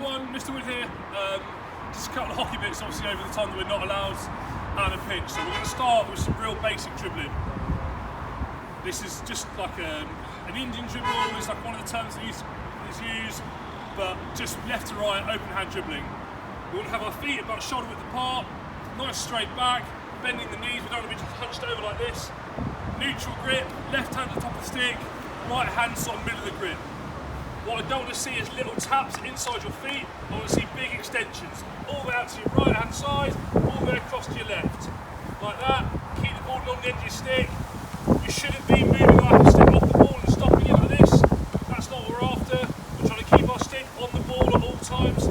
everyone, Mr. Wood here. Just a couple of hockey bits obviously over the time that we're not allowed out of pitch. So we're going to start with some real basic dribbling. This is just like an Indian dribble, it's like one of the terms that is used, but just left to right, open hand dribbling. We want to have our feet about shoulder width apart, nice straight back, bending the knees, we don't want to be just hunched over like this. Neutral grip, left hand at the top of the stick, right hand sort of middle of the grip. What I don't want to see is little taps inside your feet. I want to see big extensions, all the way out to your right hand side, all the way across to your left. Like that, keep the ball along the end of your stick. You shouldn't be moving like a stick off the ball and stopping it like this. That's not what we're after. We're trying to keep our stick on the ball at all times.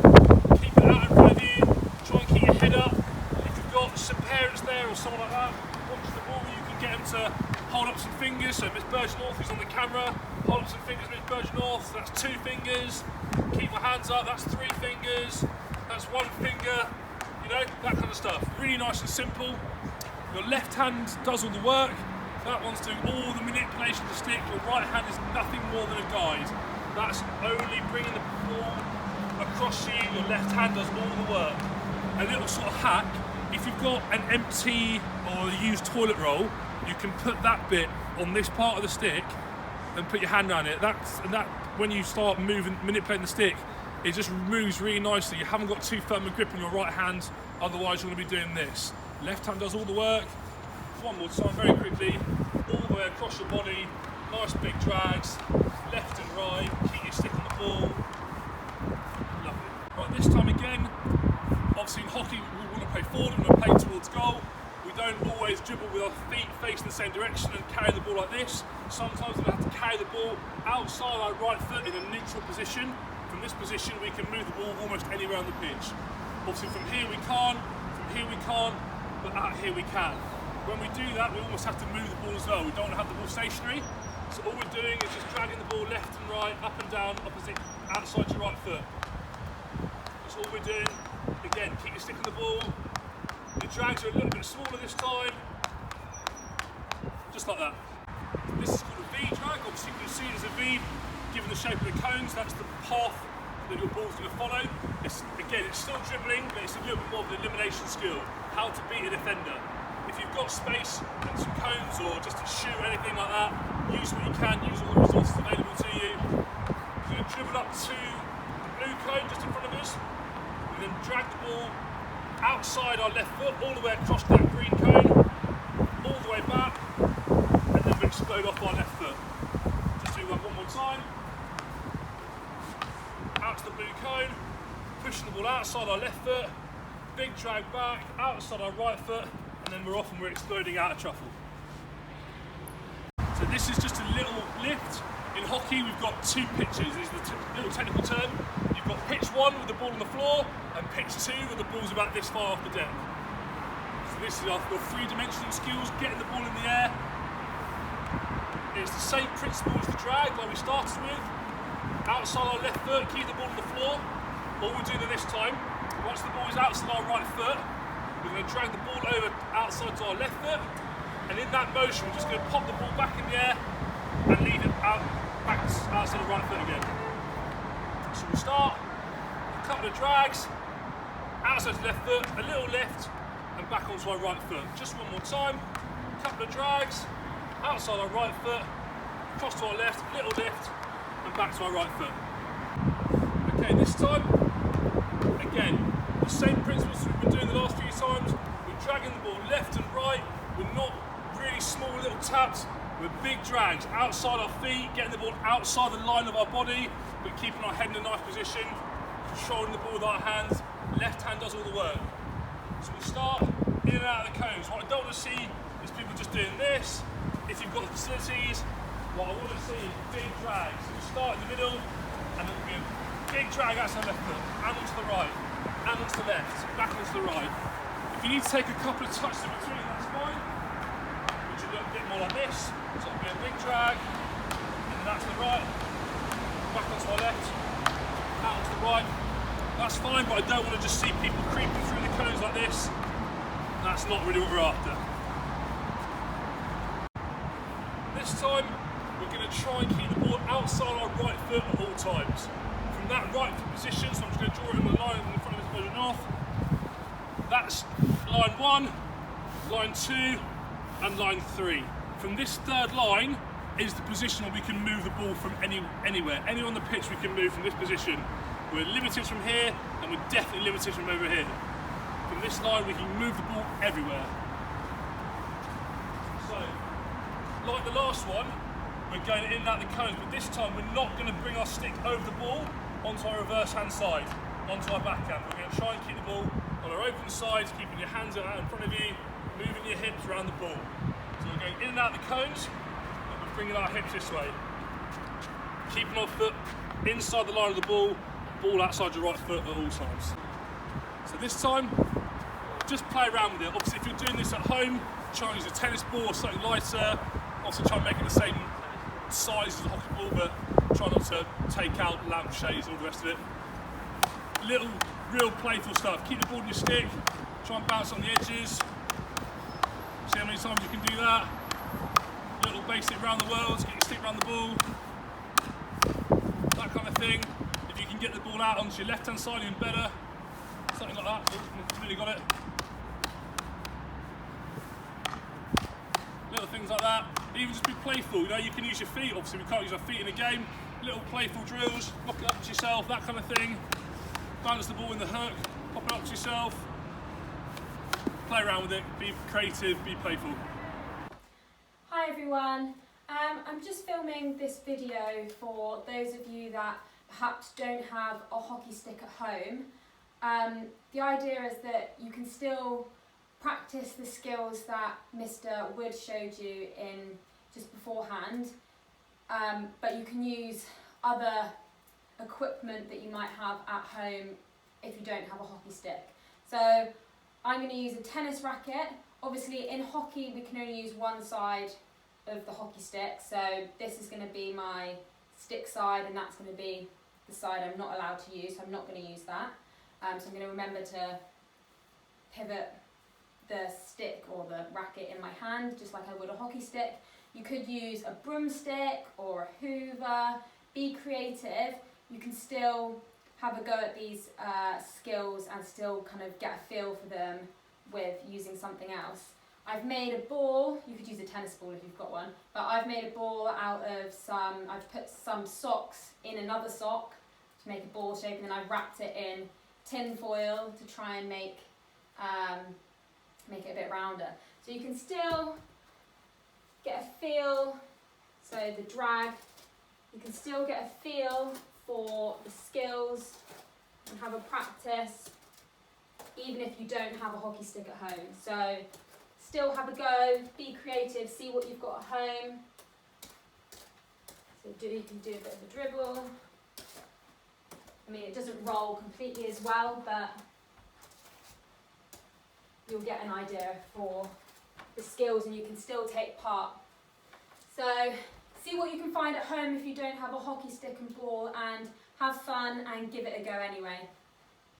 Keep it out in front of you. Try and keep your head up. If you've got some parents there or someone like that watching the ball, you can get them to hold up some fingers. So Miss Bergenorth, who's on the camera, hold up some fingers, Miss Bergenorth. So that's 2 fingers. Keep my hands up. That's 3 fingers. That's 1 finger. You know, that kind of stuff. Really nice and simple. Your left hand does all the work. That one's doing all the manipulation of the stick. Your right hand is nothing more than a guide. That's only bringing the ball across you. Your left hand does all the work. A little sort of hack, if you've got an empty or used toilet roll, you can put that bit on this part of the stick and put your hand around it. That when you start manipulating the stick, it just moves really nicely. You haven't got too firm a grip in your right hand, otherwise you're going to be doing this. Left hand does all the work. One more time, very quickly, all the way across your body, nice big drags, left and right, keep your stick on the ball. Lovely. Right, this time again, obviously in hockey we want to play forward, we want to play towards goal. We don't always dribble with our feet facing the same direction and carry the ball like this. Sometimes we have to carry the ball outside our right foot in a neutral position. From this position we can move the ball almost anywhere on the pitch. Obviously from here we can't, but out here we can. When we do that, we almost have to move the ball as well. We don't want to have the ball stationary. So all we're doing is just dragging the ball left and right, up and down, opposite, outside your right foot. That's all we're doing. Again, keep your stick on the ball. The drags are a little bit smaller this time. Just like that. This is called a V drag. Obviously you can see it as a V, given the shape of the cones. That's the path that your ball's going to follow. Again, it's still dribbling, but it's a little bit more of an elimination skill. How to beat a defender. If you've got space and some cones or just a shoe or anything like that, use what you can, use all the resources available to you. We're going to dribble up to the blue cone just in front of us, and then drag the ball outside our left foot, all the way across that green cone, all the way back, and then we explode off our left foot. Just do that one more time. Out to the blue cone, pushing the ball outside our left foot, big drag back, outside our right foot, and then we're off and we're exploding out of truffle. So this is just a little lift. In hockey we've got 2 pitches, this is the little technical term. You've got pitch 1 with the ball on the floor, and pitch 2 with the ball's about this far off the deck. So this is our 3-dimensional skills, getting the ball in the air. It's the same principle as the drag like we started with. Outside our left foot, keep the ball on the floor. All we're doing this time, once the ball is outside our right foot, we're going to drag the ball over outside to our left foot, and in that motion we're just going to pop the ball back in the air and leave it back outside the right foot again. So we'll start, a couple of drags, outside to left foot, a little lift, and back onto our right foot. Just one more time, a couple of drags, outside our right foot, across to our left, little lift, and back to our right foot. Okay, this time, again, the same principles we've been doing the last few times. We're dragging the ball left and right. We're not really small little taps. We're big drags outside our feet, getting the ball outside the line of our body, but keeping our head in a nice position, controlling the ball with our hands. Left hand does all the work. So we start in and out of the cones. What I don't want to see is people just doing this. If you've got the facilities, what I want to see is big drags. So we start in the middle, and then we'll be a big drag outside left foot, and onto the right. And onto the left, back onto the right. If you need to take a couple of touches in between, that's fine. Which will look a bit more like this. So it'll be a big drag, and then out to the right, back onto our left, out onto the right. That's fine, but I don't want to just see people creeping through the cones like this. That's not really what we're after. This time, we're try and keep the ball outside our right foot at all times. From that right foot position, so I'm just going to draw that's line 1, line 2 and line 3. From this third line is the position where we can move the ball from anywhere. Anywhere on the pitch we can move from this position. We're limited from here and we're definitely limited from over here. From this line we can move the ball everywhere. So, like the last one, we're going in and out the cones, but this time we're not going to bring our stick over the ball onto our reverse hand side, onto our backhand. We're going to try and keep the ball on our open side, keeping your hands out in front of you, moving your hips around the ball. So we're going in and out the cones, and we're bringing our hips this way. Keeping our foot inside the line of the ball outside your right foot at all times. So this time, just play around with it. Obviously if you're doing this at home, try and use a tennis ball or something lighter. Also try and make it the same size as a hockey ball, but try not to take out lampshades and all the rest of it. Little, real playful stuff. Keep the ball in your stick, try and bounce on the edges. See how many times you can do that. Little basic round the world, get your stick around the ball. That kind of thing. If you can get the ball out onto your left hand side, even better. Something like that. Oh, really got it. Little things like that. Even just be playful, you know, you can use your feet. Obviously we can't use our feet in a game. Little playful drills, knock it up to yourself, that kind of thing. Balance the ball in the hook, pop it up to yourself. Play around with it, be creative, be playful. Hi everyone, I'm just filming this video for those of you that perhaps don't have a hockey stick at home. The idea is that you can still practice the skills that Mr. Wood showed you in just beforehand, but you can use other equipment that you might have at home if you don't have a hockey stick. So I'm going to use a tennis racket. Obviously in hockey we can only use one side of the hockey stick, so this is going to be my stick side and that's going to be the side I'm not allowed to use, so I'm not going to use that. So I'm going to remember to pivot the stick or the racket in my hand just like I would a hockey stick. You could use a broomstick or a hoover. Be creative. You can still have a go at these skills and still kind of get a feel for them with using something else. I've made a ball. You could use a tennis ball if you've got one, but I've made a ball out of I've put some socks in another sock to make a ball shape, and then I've wrapped it in tin foil to try and make it a bit rounder. So you can still get a feel, so the drag, you can still get a feel for the skills and have a practice even if you don't have a hockey stick at home. So still have a go, be creative, see what you've got at home. So you can do a bit of a dribble. I mean, it doesn't roll completely as well, but you'll get an idea for the skills and you can still take part. So see what you can find at home if you don't have a hockey stick and ball, and have fun and give it a go anyway.